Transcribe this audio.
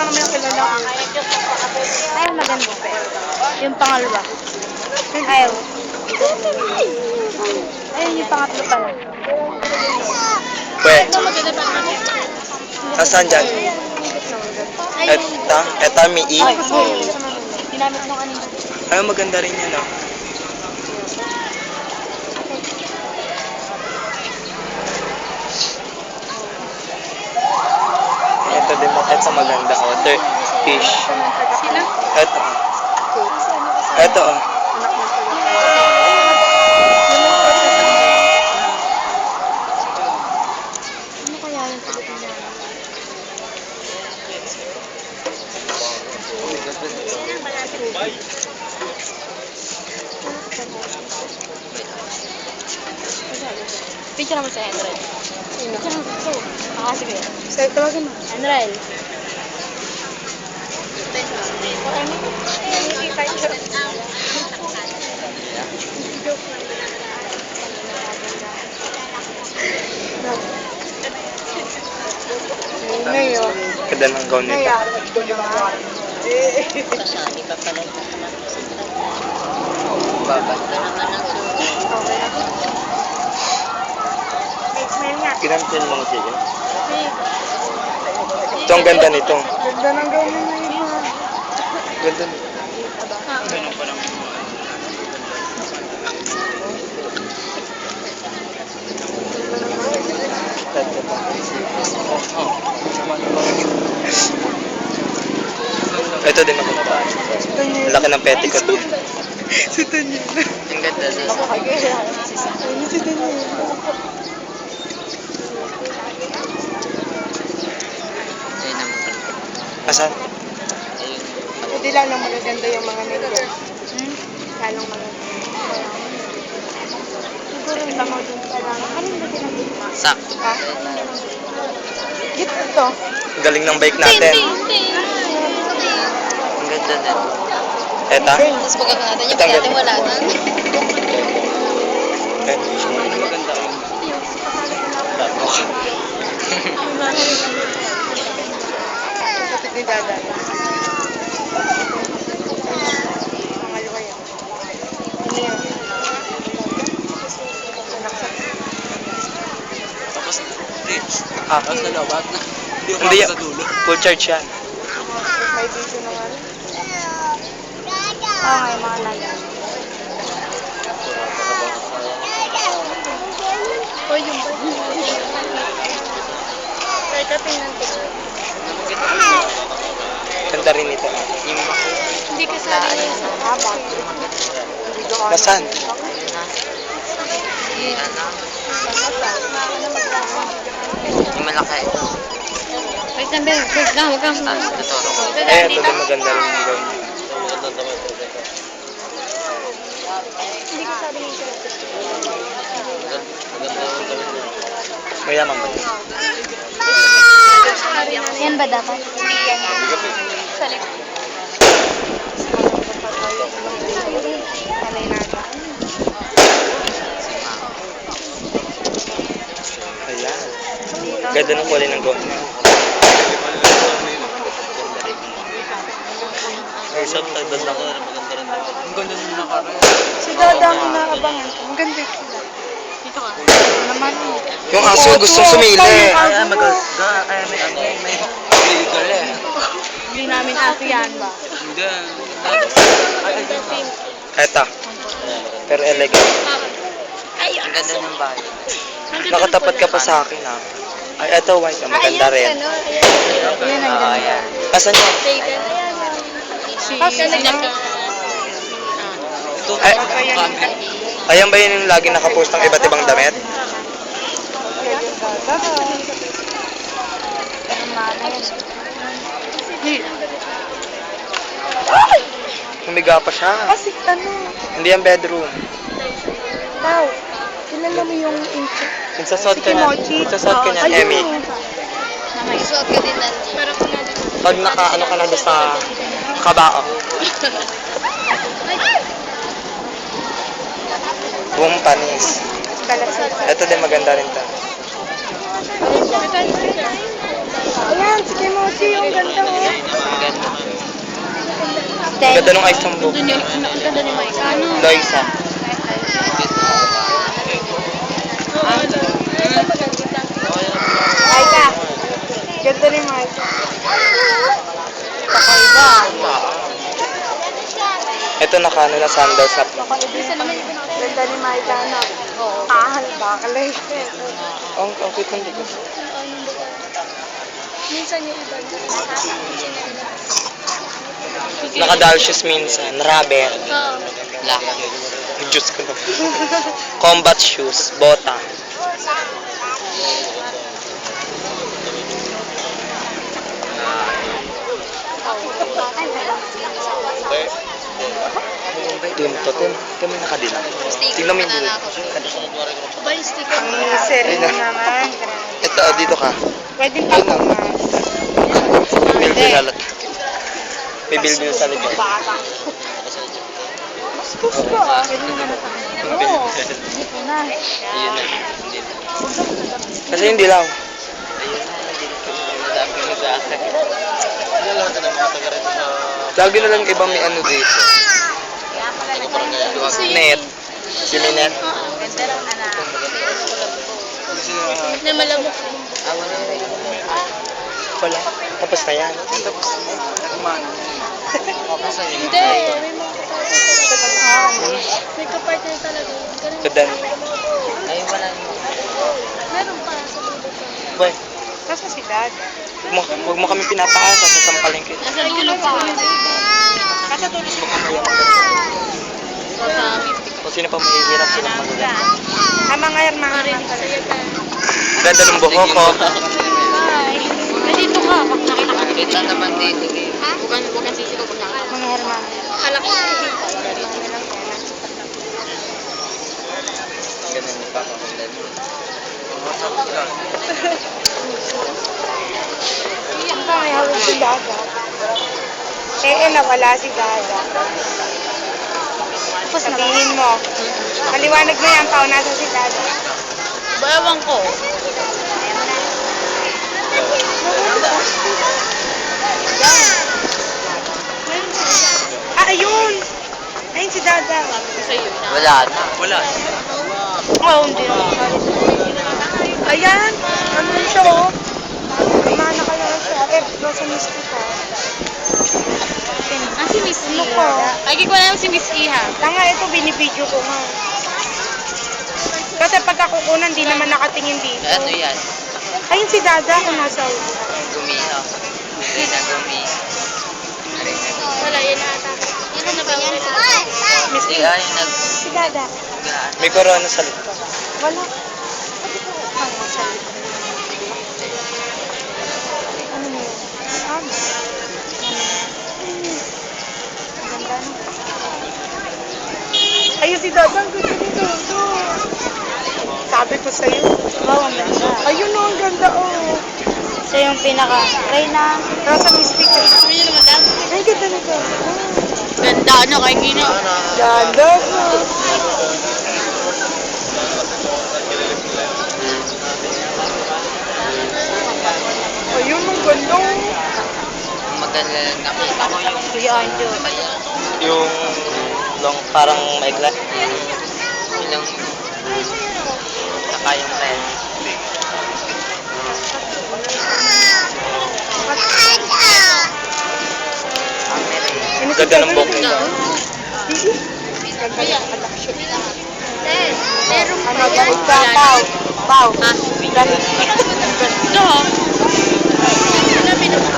naman yung kilala ko. Ayaw maganda pa. Yung pangalawa. Ayaw. Ayun yung pangatlo pala. Pwede. Nasaan dyan? Eta, mi i. Ay, ginamit nung ano. Ay, maganda rin yan, ah. Ito din mo. Ito maganda. Otter fish. Sino? Ito. Ito, ah. Ano kaya yung Pilipino? Picture naman sa Henry. Sino? Sige. Sa'yo tawagin mo. Henry. Ngayon. Ganda ng gown nito. Kasali pa pala ito sa Babanda. Kinamtin mo siya dyan. Ito ang ganda nito. Ganda ng gawin mo yun. Ganda nito. Ito din maganda. Ang laki ng petticoat niya. Si Daniel. Ang ganda din. Ano si Daniel? Asan? Hindi lang magaganda yung mga nila. Lalong magaganda. Siguro yung bangaw din pala. Alin ba pinag-iba? Sakto. Ha? Gito to. Ang galing ng bike natin. Ang ganda din. Eta? Tapos pagkaka natin yung pag natin wala na. Maganda. Kapatid ni Dada. Pangalawa yan. Ano yan? Anak sa... Tapos, rich. Ah. Tapos na lawat na. Hindi yan. Full charge yan. May video na nga rin. Oo, may mga lala. O yung ba? Teka, tingnan ko. Ganda rin ito. Hindi ka sa haba. Nasaan? Yung malaki. Wait lang, Ben. Wait lang, huwag kang... Tuturo ko. Ay, ito din maganda rin yung gown. Mayaman ba? Yan ba dapat? Hindi yan. Sa likod. Panay natin. Ayan. Ganda ng kulay ng gown niya. Usap tayo ganda ko na maganda rin. Ang ganda nung nakaraan. Si Dada ang inaabangan ko. Maganda sila. Dito ka. Naman. Yung aso gustong sumili. Ay, maganda. Ay, may legal eh. Hindi namin aso yan ba? Hindi. Eta. Pero elegant. Ang ganda ng bahay. Nakatapat ka pa sa akin, ha? Ay, eto white. Maganda rin. Yan ang ganda. Ayan. Asan yun? Ay, ayan ba yun yung lagi nakapost ng iba't ibang damit? Humiga pa siya. Kasi ano, Hindi yung bedroom. Tao, kilala mo yung intro? Magsasot ka Si na. Kimochi. Magsasot ka na, Ayun. Emmy. Suot ka din nandiyan. Pero kung na dito. Pag naka-ano ka na doon sa kabao. Buong panis. Balasay. Ito din maganda rin to. Ayan, si Kimochi, ang ganda oh. Ang ganda. Ang ganda nung ice tumbok. Ang ganda ni Mike. Ano? Loisa. Maika. Ganda ni Maika. Kakaiba. Ito nakano na sandals na. Ganda ni Maika na. Ah, bakalay. Ang cute ng likod. Minsan yung iba. Nakadal shoes minsan. Rubber. Oo. Black. Diyos ko na. Combat shoes. Bota. Tim to, Tim. Tim may nakadila. Tingnan mo yung dulo. Ba yung sticker? Ang sereno naman. Ito, dito ka. Pwede pa po nga. Bilbil halat. May bilbil sa likod. Bata. Bastos ka ah. Oo. Dito na. Ayun na. Kasi hindi lang. Lagi na lang ibang may ano dito. Net. Si may net. Na malamok. Wala. Tapos na yan. Hindi. May kapartner talaga. Ganun. Kadan. Ay, wala. Meron pa sa dulo pa. Boy, Kasi si Dad. huwag mo kami pinapaasa sa sampaling kita. Nasa dulo pa. Kasi tulis mo. Kung sino pa mahihirap sila magulang. Ang mga hermano. Sa'yo pa. Ganda ng buhok ko. Bye. Nandito ka. Pag nakita ka. Kita naman dito. Huwag kang sisigaw kung nakita. Mga hermano. Alak ko. Ganun pa. Ang may hawag si Dada. Nawala si Dada. Tapos sabihin mo. Maliwanag mo yan, Pao, nasa si Dada. Bayawang ko. Ayun! Ayun si Dada. Sa'yo na. Wala na. Wala. Oo, hindi naman. Ayan! Nandun siya, oh. Mana kaya siya. Nasa misti ka. Si Miss E. Ano ko? Ay, ko na si Miss E ha. Tanga, ito binibidyo ko nga. Kasi pagkakukunan, di naman nakatingin dito. Ano yan? Ayun si Dada kung nasa Gumiha. Hindi na gumi. Wala, yan ata. Yan na ba yan? Miss Hindi Lee. ay nag... Si Dada. May corona sa likod. Wala. Ano sa likod? Ano mo yun? Ano? Ganda no? Ayun si Dada. Ang ganda ni Dodo. Sabi ko sa'yo. Wow, ang ganda. Ayun o, ang ganda oh. Siya yung pinaka. Reyna. Nasa mystic. Sabi niyo naman dad. Ay, ganda na Dada. Ganda, ano, kay Gino. Ganda ko. Ayun, ang ganda. Maganda lang nakita ko yung... Kuya Anjo. Yung long, parang maigla. Ilang... Saka yung red. Ang meron. Ganda ng buhok nila. Meron Ano, ganit ka, Pao. Pao. Ganit. Ito ha. Sinabi naman.